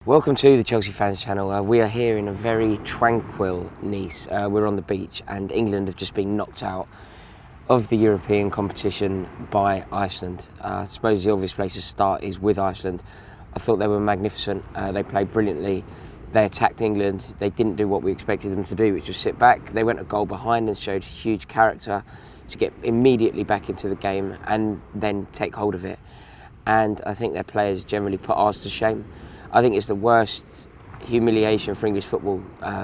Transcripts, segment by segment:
Welcome to the Chelsea Fans Channel. We are here in a very tranquil Nice. We're on the beach and England have just been knocked out of the European competition by Iceland. I suppose the obvious place to start is with Iceland. I thought they were magnificent. They played brilliantly. They attacked England. They didn't do what we expected them to do, which was sit back. They went a goal behind and showed huge character to get immediately back into the game and then take hold of it. And I think their players generally put ours to shame. I think it's the worst humiliation for English football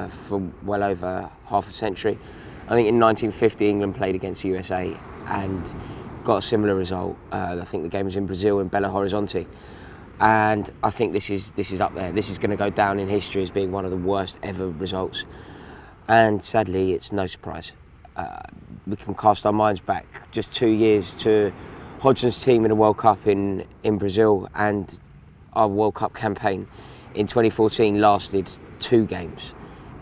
for well over half a century. I think in 1950 England played against USA and got a similar result. I think the game was in Brazil in Belo Horizonte, and I think this is up there. This is going to go down in history as being one of the worst ever results. And sadly, it's no surprise. We can cast our minds back just 2 years to Hodgson's team in the World Cup in Brazil, and our World Cup campaign in 2014 lasted 2 games.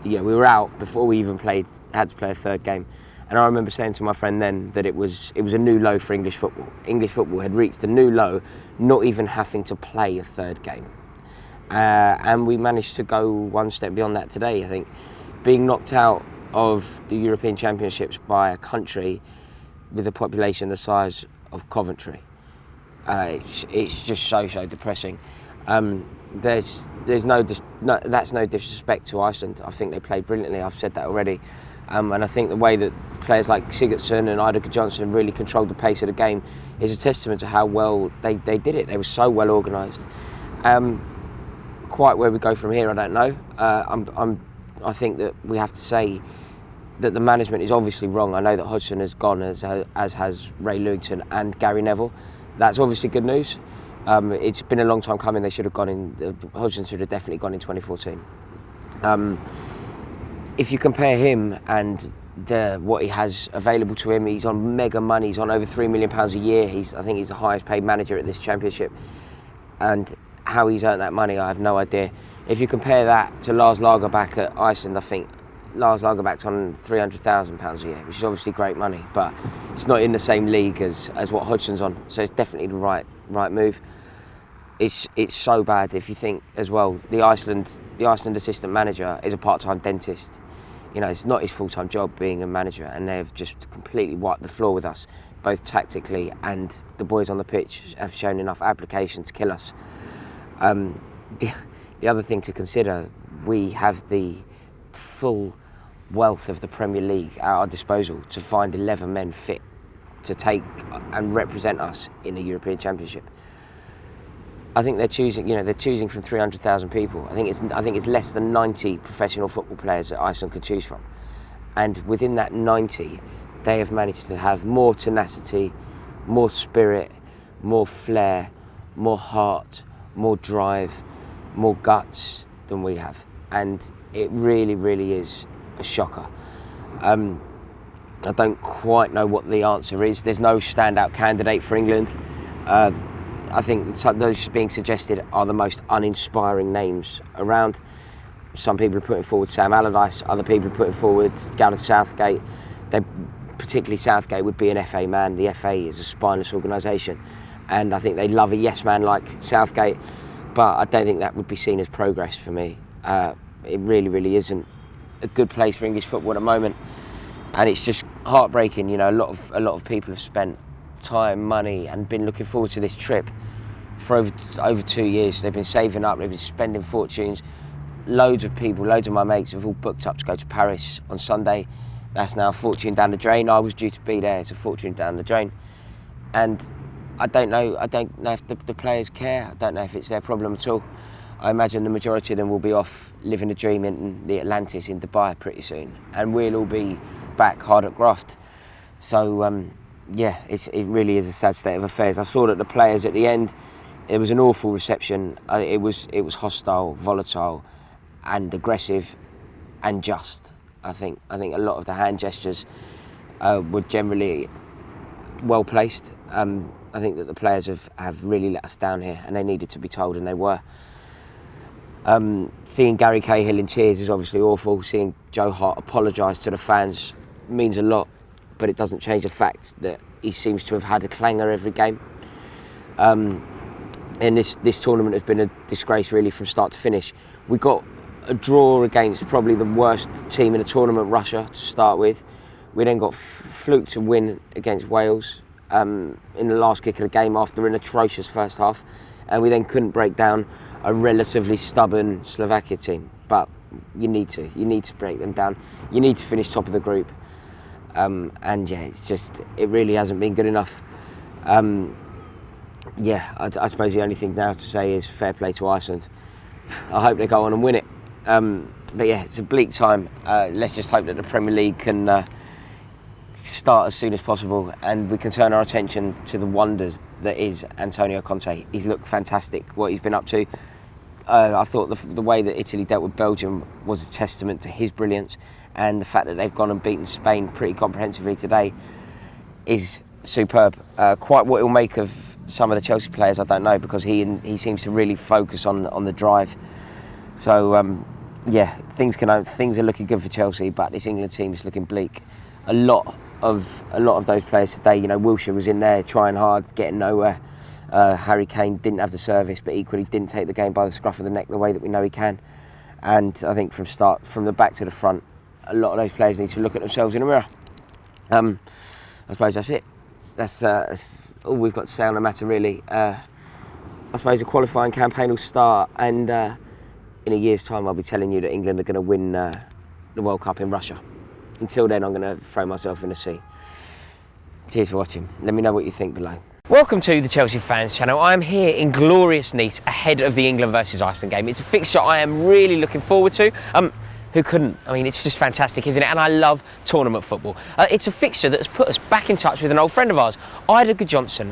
We were out before we even had to play a third game. And I remember saying to my friend then that it was a new low for English football. English football had reached a new low, not even having to play a third game. And we managed to go one step beyond that today. I think being knocked out of the European Championships by a country with a population the size of Coventry, it's just so depressing. That's no disrespect to Iceland. I think they played brilliantly. I've said that already, and I think the way that players like Sigurdsson and Eidur Johnson really controlled the pace of the game is a testament to how well they did it. They were so well organised. Quite where we go from here, I don't know. I think that we have to say that the management is obviously wrong. I know that Hodgson has gone, as has Ray Lewington and Gary Neville. That's obviously good news. It's been a long time coming. They should have gone in. Hodgson should have definitely gone in 2014. If you compare him and what he has available to him, he's on mega money. He's on over £3 million a year. I think he's the highest paid manager at this championship. And how he's earned that money, I have no idea. If you compare that to Lars Lagerbäck at Iceland, I think Lars Lagerbäck's on £300,000 a year, which is obviously great money, but it's not in the same league as what Hodgson's on. So it's definitely the right move. It's so bad. If you think as well, the Iceland assistant manager is a part-time dentist. It's not his full-time job being a manager, and they've just completely wiped the floor with us, both tactically and the boys on the pitch have shown enough application to kill us. The other thing to consider, we have the full wealth of the Premier League at our disposal to find 11 men fit to take and represent us in the European Championship. I think they're choosing from 300,000 people. I think it's less than 90 professional football players that Iceland could choose from. And within that 90, they have managed to have more tenacity, more spirit, more flair, more heart, more drive, more guts than we have. And it really, really is a shocker. I don't quite know what the answer is. There's no standout candidate for England. I think those being suggested are the most uninspiring names around. Some people are putting forward Sam Allardyce, other people are putting forward Gareth Southgate. Particularly Southgate would be an FA man. The FA is a spineless organisation, and I think they love a yes man like Southgate, but I don't think that would be seen as progress for me. It really, really isn't a good place for English football at the moment, and it's just heartbreaking. A lot of people have spent time, money, and been looking forward to this trip for over 2 years. They've been saving up, they've been spending fortunes. Loads of my mates have all booked up to go to Paris on Sunday. That's now a fortune down the drain. I was due to be there. It's a fortune down the drain. And I don't know if the players care. I don't know if it's their problem at all. I imagine the majority of them will be off living a dream in the Atlantis in Dubai pretty soon. And we'll all be back hard at graft. So, it really is a sad state of affairs. I saw that the players at the end, it was an awful reception. It was hostile, volatile, and aggressive, and just. I think a lot of the hand gestures were generally well placed. I think that the players have really let us down here, and they needed to be told, and they were. Seeing Gary Cahill in tears is obviously awful. Seeing Joe Hart apologise to the fans means a lot, but it doesn't change the fact that he seems to have had a clanger every game. And this tournament has been a disgrace really from start to finish. We got a draw against probably the worst team in the tournament, Russia, to start with. We then got fluked to win against Wales in the last kick of the game after an atrocious first half, and we then couldn't break down a relatively stubborn Slovakia team. But you need to break them down. You need to finish top of the group, and yeah, it really hasn't been good enough. I suppose the only thing now to say is fair play to Iceland. I hope they go on and win it. But yeah, it's a bleak time. Let's just hope that the Premier League can start as soon as possible, and we can turn our attention to the wonders that is Antonio Conte. He's looked fantastic, what he's been up to. I thought the way that Italy dealt with Belgium was a testament to his brilliance, and the fact that they've gone and beaten Spain pretty comprehensively today is superb. Quite what he'll make of some of the Chelsea players, I don't know, because he seems to really focus on the drive. So things are looking good for Chelsea, but this England team is looking bleak. A lot of those players today, Wilshere was in there trying hard, getting nowhere. Harry Kane didn't have the service, but equally didn't take the game by the scruff of the neck the way that we know he can. And I think from the back to the front, a lot of those players need to look at themselves in the mirror. I suppose that's it. That's all we've got to say on the matter, really. I suppose the qualifying campaign will start, and in a year's time I'll be telling you that England are going to win the World Cup in Russia. Until then, I'm going to throw myself in the sea. Cheers for watching. Let me know what you think below. Welcome to the Chelsea Fans Channel. I am here in glorious Nice ahead of the England versus Iceland game. It's a fixture I am really looking forward to. Who couldn't? I mean, it's just fantastic, isn't it? And I love tournament football. It's a fixture that has put us back in touch with an old friend of ours, Ida Johnson.